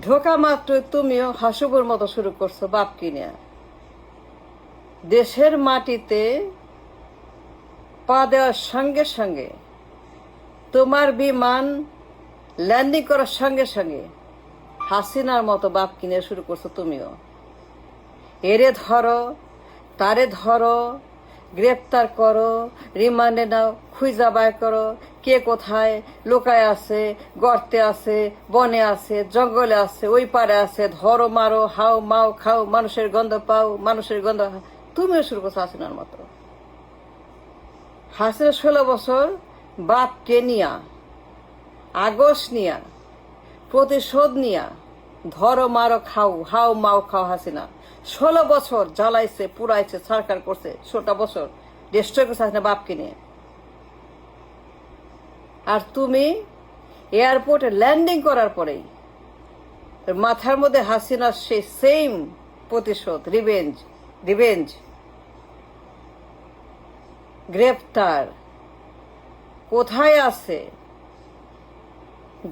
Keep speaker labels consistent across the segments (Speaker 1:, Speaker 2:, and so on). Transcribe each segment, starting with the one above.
Speaker 1: ঢোকা মাত্র তুমিও হাসুবুর মতো শুরু করছো বাপ কিনে। দেশের মাটিতে পা দেওয়ার সঙ্গে সঙ্গে, তোমার বিমান ল্যান্ডিং করার সঙ্গে সঙ্গে হাসিনার মতো বাপ কিনে শুরু করছো তুমিও। এরে ধরো, তারে ধরো, গ্রেপ্তার করো, রিমান্ডে নাও, খুঁজা বাই করো, কে কোথায় লুকায় আছে, গর্তে আছে, বনে আছে, জঙ্গলে আছে, ওই পারে আছে, ধরো মারো, হাও মাও খাও, মানুষের গন্ধ পাও, মানুষের গন্ধ। তুমিও শুরু করছো হাসিনার মতো। হাসিনা 16 বছর বাপকে নিয়া, আগস নিয়া, প্রতিশোধ নিয়া, ধরো মারো খাও, হাও মাও খাও। হাসিনা 16 বছর জ্বালাইছে, পুরাইছে, সরকার করছে, 16 বছর ডিস্ট্রয় করছে হাসিনা বাপকে নিয়ে। আর তুমি এয়ারপোর্টে ল্যান্ডিং করার পরেই মাথার মধ্যে হাসিনার সেই সেম প্রতিশোধ, রিভেঞ্জ, গ্রেপ্তার। কোথায় আছে?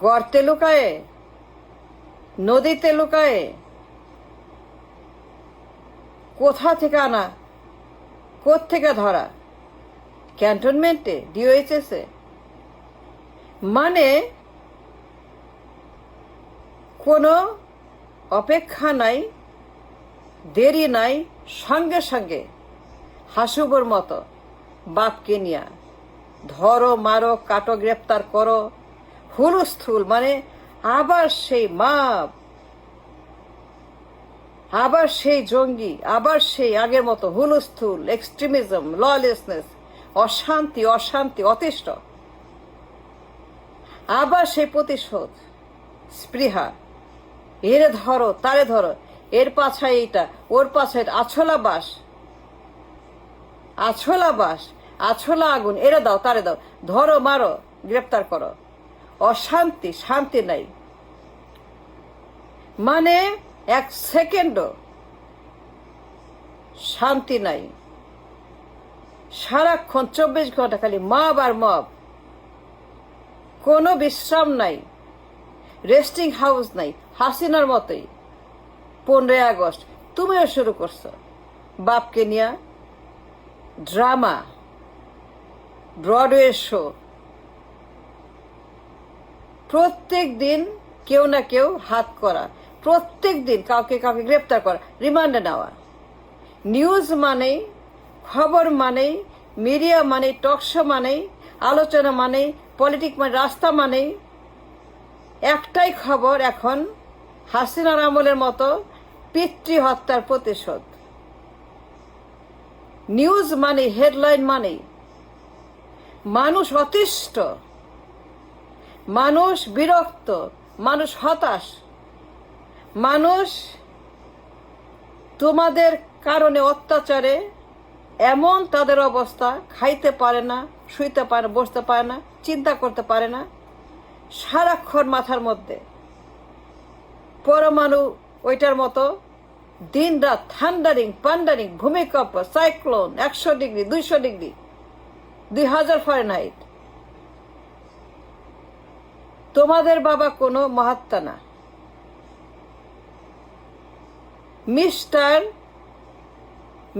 Speaker 1: গর্তে লুকায়ে, নদীতে লুকায়ে, কোথা থেকে আনা, কোত্থেকে ধরা? ক্যান্টনমেন্টে, ডিওএইচএসে। মানে কোনো অপেক্ষা নাই, দেরি নাই, সঙ্গে সঙ্গে হাসুবর মতো বাপকে নিয়া ধরো মারো কাটো গ্রেপ্তার করো, হুলস্থুল। মানে আবার সেই মাপ, আবার সেই জঙ্গি, আবার সেই আগের মতো হুলস্থুল, এক্সট্রিমিজম, ললেসনেস, অশান্তি অশান্তি অতিষ্ঠ। আবার সেই প্রতিশোধ, স্পৃহা। এরে ধরো, তারে ধরো, এর পাছায় এইটা, ওর পাছায় আছলা বাস, আছলা বাস, আছলা আগুন, এরে দাও তারে দাও, ধরো মারো গ্রেপ্তার করো। অশান্তি, শান্তি নাই। মানে এক সেকেন্ডও শান্তি নাই। সারাক্ষণ 24 ঘন্টা খালি মব আর মব, কোনো বিশ্রাম নাই, রেস্টিং হাউস নাই। হাসিনার মতোই 15 আগস্ট তুমিও শুরু করছো বাপকে নিয়ে ড্রামা, ব্রডওয়ে শো। প্রত্যেক দিন কেউ না কেউ হাত করা, প্রত্যেক দিন কাউকে কাউকে গ্রেপ্তার করা, রিমান্ডে নেওয়া। নিউজ মানেই, খবর মানেই, মিডিয়া মানেই, টকশো মানেই, আলোচনা মানেই, পলিটিক মানে, রাস্তা মানেই একটাই খবর এখন, হাসিনার আমলের মতো পিতৃ হত্যার প্রতিশোধ। নিউজ মানে, হেডলাইন মানে, মানুষ অতিষ্ঠ, মানুষ বিরক্ত, মানুষ হতাশ, মানুষ তোমাদের কারণে অত্যাচারে এমন তাদের অবস্থা, খাইতে পারে না, শুইতে পারে না, বসতে পারে না, চিন্তা করতে পারে না। সারাক্ষণ মাথার মধ্যে পরমাণু ওইটার মতো দিন রাত থান্ডারিং, পান্ডারিং, ভূমিকম্প, সাইক্লোন, 100 ডিগ্রি, 200 ডিগ্রি, 2000 ফারেনহাইট। তোমাদের বাবা কোনো মহাত্মা না।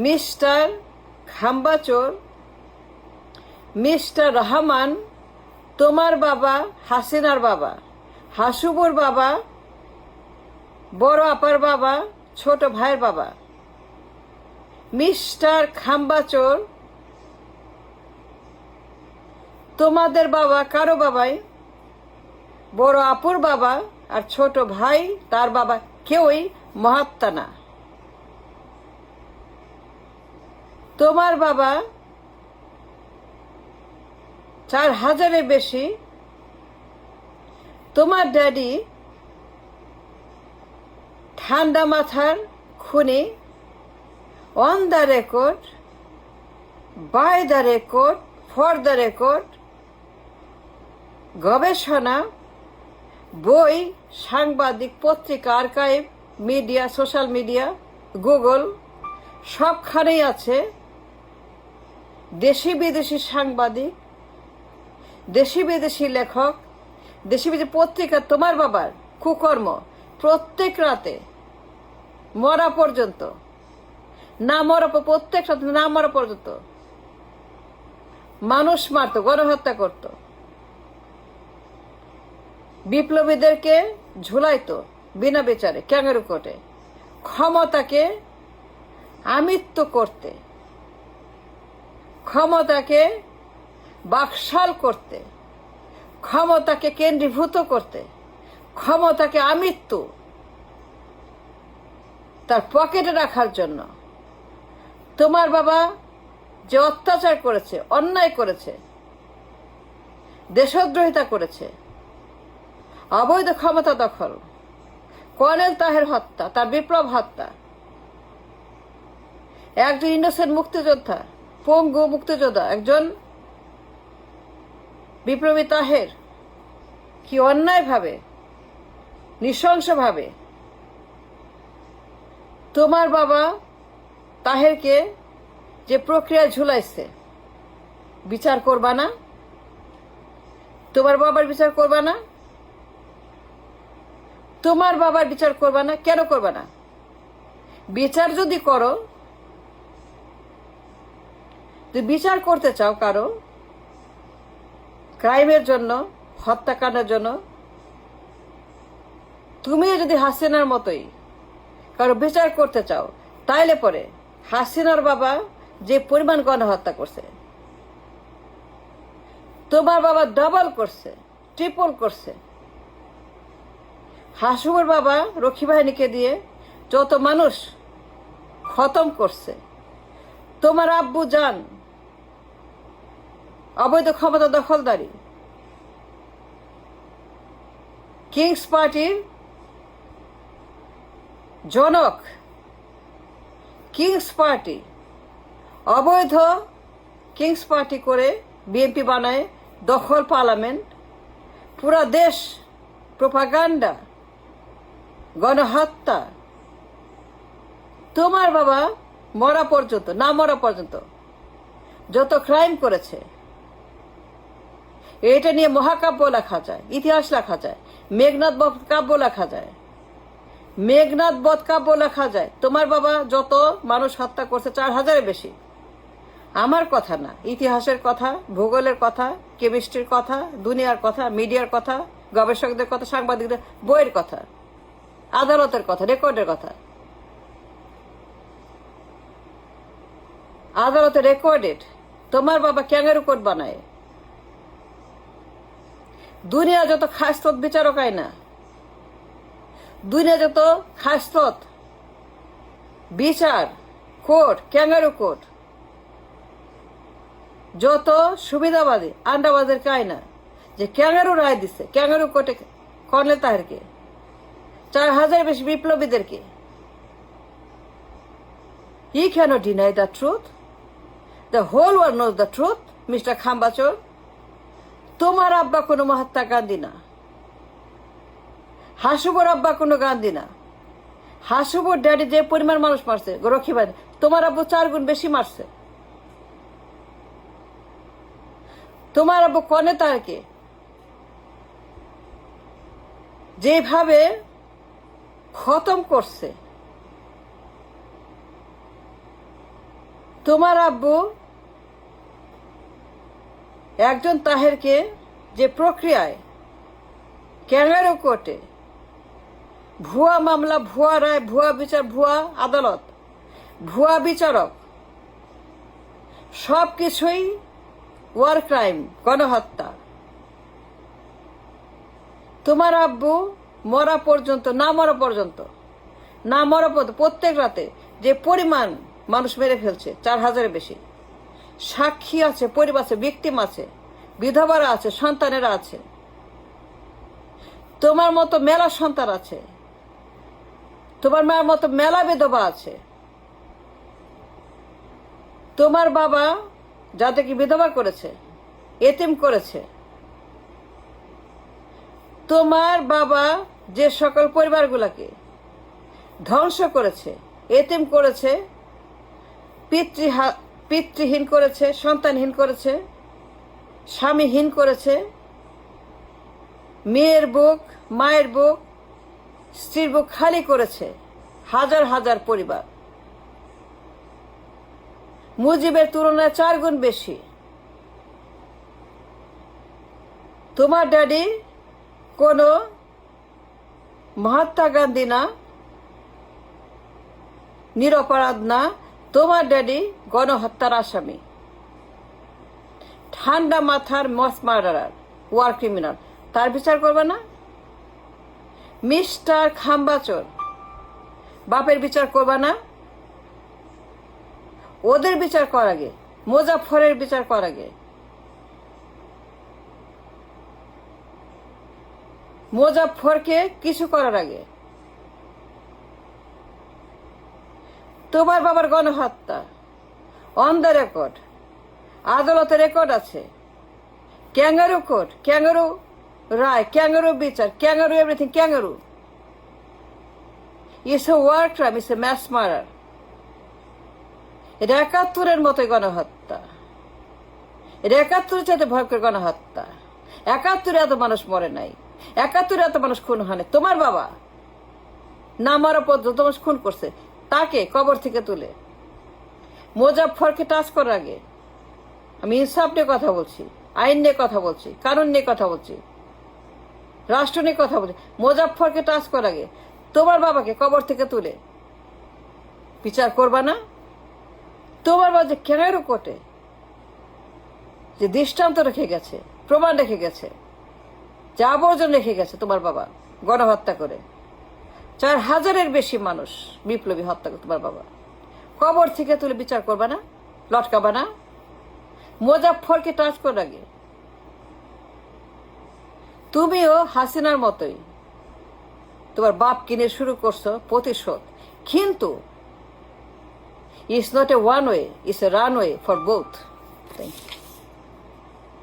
Speaker 1: মিস্টার খাম্বাচোর, মিস্টার রহমান, তোমার বাবা, হাসিনার বাবা, হাসুবুর বাবা, বড় আপার বাবা, ছোট ভাইয়ের বাবা। মিস্টার খাম্বাচোর, তোমাদের বাবা কারো বাবাই, বড় আপুর বাবা আর ছোট ভাই তার বাবা কেউই মহাত্মা না। তোমার বাবা 4000-এর বেশি, তোমার ড্যাডি ঠান্ডা মাথার খুনি, on the record, by the record, for the record. গবেষণা, বই, সাংবাদিক, পত্রিকা, archive, media, social media, Google, সবখানেই আছে। দেশি বিদেশি সাংবাদিক, দেশি বিদেশি লেখক, দেশি বিদেশি পত্রিকা তোমার বাবার কুকর্ম প্রত্যেক রাতে মরা পর্যন্ত, না মরা প্রত্যেক রাতে না মরা পর্যন্ত মানুষ মারত, গণহত্যা করত, বিপ্লবীদেরকে ঝুলাইতো বিনা বিচারে ক্যাঙ্গারু কোর্টে, ক্ষমতাকে আমিত্ব করতে, ক্ষমতাকে বাকশাল করতে, ক্ষমতাকে কেন্দ্রীভূত করতে, ক্ষমতাকে আমিত্ব তার পকেটে রাখার জন্য তোমার বাবা যে অত্যাচার করেছে, অন্যায় করেছে, দেশদ্রোহিতা করেছে, অবৈধ ক্ষমতা দখল, কর্নেল তাহের হত্যা, তার বিপ্লব হত্যা, একজন ইনোসেন্ট মুক্তিযোদ্ধা, পঙ্গু মুক্তিযোদ্ধা, একজন বিপ্লবী তাহের কি অন্যায়ভাবে, নৃশংসভাবে তোমার বাবা তাহেরকে যে প্রক্রিয়া ঝুলাইছে, বিচার করবা না? তোমার বাবার বিচার করবা না? তোমার বাবার বিচার করবা না? কেন করবা না? বিচার যদি করো, যদি বিচার করতে চাও কারো ক্রাইমের জন্য, হত্যাকাণ্ডের জন্য, তুমি যদি হাসিনার মতোই কারো বিচার করতে চাও, তাইলে পরে হাসিনার বাবা যে পরিমাণ গণহত্যা করছে, তোমার বাবা ডাবল করছে, ট্রিপল করছে। হাসুর বাবা রক্ষী বাহিনীকে দিয়ে যত মানুষ খতম করছে, তোমার আব্বু জান অবৈধ ক্ষমতা দখলদারি, কিংস পার্টির জনক, কিংস পার্টি অবৈধ কিংস পার্টি করে বিএনপি বানায়, দখল পার্লামেন্ট, পুরা দেশ প্রোপাগান্ডা, গণহত্যা। তোমার বাবা মরা পর্যন্ত, না মরা পর্যন্ত যত ক্রাইম করেছে, এটা নিয়ে মহাকাব্য লেখা যায়, ইতিহাস লেখা যায়, মেঘনাদ বধ কাব্য লেখা যায়, মেঘনাদ বধ কাব্য লেখা যায়। তোমার বাবা যত মানুষ হত্যা করছে, 4000-এর বেশি। আমার কথা না, ইতিহাসের কথা, ভূগোলের কথা, কেমিস্ট্রির কথা, দুনিয়ার কথা, মিডিয়ার কথা, গবেষকদের কথা, সাংবাদিকদের বইয়ের কথা, আদালতের কথা, রেকর্ডের কথা। আদালতে রেকর্ডেড তোমার বাবা ক্যাঙ্গারু কোর্ট বানায়। দুনিয়া যত খাস্তত বিচারক আয় না, দুনিয়া যত খাস্তত বিচার কোর্ট, ক্যাঙ্গারু কোর্ট, যত সুবিধাবাদী আন্ডাবাদের কায়না যে ক্যাঙ্গারু রায় দিচ্ছে, ক্যাঙ্গারু কোর্টে কর্নেল তাহেরকে, 4000 বেশি বিপ্লবীদেরকে। He cannot deny the truth. The whole world knows the truth, Mr. খাম্বাচোর। তোমার আব্বা কোনো মহাত্মা গান্ধী না, হাসুবর আব্বা কোনো গান্ধী না। হাসুবর ড্যাডি যে পরিমাণ মানুষ মারছে রক্ষী বাহিনী, তোমার আব্বু 4 গুণ বেশি মারছে। তোমার আব্বু কর্নেল তাহেরকে যেভাবে খতম করছে, তোমার আব্বু একজন তাহেরকে যে প্রক্রিয়ায় ক্যাঙ্গারু কোর্টে ভুয়া মামলা, ভুয়া রায়, ভুয়া বিচার, ভুয়া আদালত, ভুয়া বিচারক, সব কিছুই ওয়ার ক্রাইম, গণহত্যা। তোমার আব্বু মরা পর্যন্ত, না মরা পর্যন্ত, না মরা পর্যন্ত প্রত্যেক রাতে যে পরিমাণ মানুষ মেরে ফেলছে, 4000-এর বেশি। সাক্ষী আছে, পরিবার আছে, ভিকটিম আছে, বিধবারা আছে, সন্তানেরা আছে। তোমার মতো মেলা সন্তান আছে, তোমার মায়ের মতো মেলা বিধবা আছে। তোমার বাবা যাদেরকে বিধবা করেছে, এতিম করেছে, তোমার বাবা যে সকল পরিবারগুলোকে ধ্বংস করেছে, এতিম করেছে, পিতৃহীন করেছে, সন্তানহীন করেছে, স্বামীহীন করেছে, মেয়ের বুক, মায়ের বুক স্ত্রীর বুক খালি করেছে হাজার হাজার পরিবার। মুজিবের তুলনায় 4 গুণ বেশি। তোমার ড্যাডি কোনো মহাত্মা গান্ধী না, নিরপরাধ না। তোমার ড্যাডি গণহত্যার আসামি, ঠান্ডা মাথার মাস মার্ডারার, ওয়ার ক্রিমিনাল। তার বিচার করবে না? মিস্টার খাম্বাচোর, বাপের বিচার করবে না? ওদের বিচার কর আগে, মোজাফফরের বিচার কর আগে। মোজাফফরকে কিছু করার আগে। তোমার বাবার গণহত্যা অন দ্য রেকর্ড, আদালতে রেকর্ড আছে। ক্যাঙ্গারু কোর্ট, ক্যাঙ্গারু রায়, ক্যাঙ্গারু বিচার, kangaroo everything, kangaroo. It's a war crime, it's a mass murder. এটা 71-এর মতোই গণহত্যা। এটা 71-এর চাইতে ভয়ঙ্কর গণহত্যা। 71-এ এত মানুষ মরে নাই, 71-এ এত মানুষ খুন হয় নাই। তোমার বাবা না মারা পর্যন্ত মানুষ খুন করছে, তাকে কবর থেকে তুলে। মোজাফফরকে টাচ করার আগে আমি ইনসাফ নিয়ে কথা বলছি, আইন নিয়ে কথা বলছি, কানুন নিয়ে কথা বলছি, রাষ্ট্র নিয়ে কথা বলছি। মোজাফফরকে টাচ করার আগে তোমার বাবাকে কবর থেকে তুলে বিচার করবা না? তোমার বাবা যে ক্যাঙ্গারু কোর্টে যে দৃষ্টান্ত রেখে গেছে, প্রমাণ রেখে গেছে, যা আবর্জন রেখে গেছে তোমার বাবা গণহত্যা করে, 4000-এর বেশি মানুষ বিপ্লবী হত্যা করে তোমার বাবা, কবর থেকে তুলে বিচার করবা না? লটকাবা না? মোজাফফরকে টাচ করার আগে তুমিও হাসিনার মতোই তোমার বাপ কিনে শুরু করছো প্রতিশোধ। কিন্তু it's not a one way, it's a runway for both. Thank you.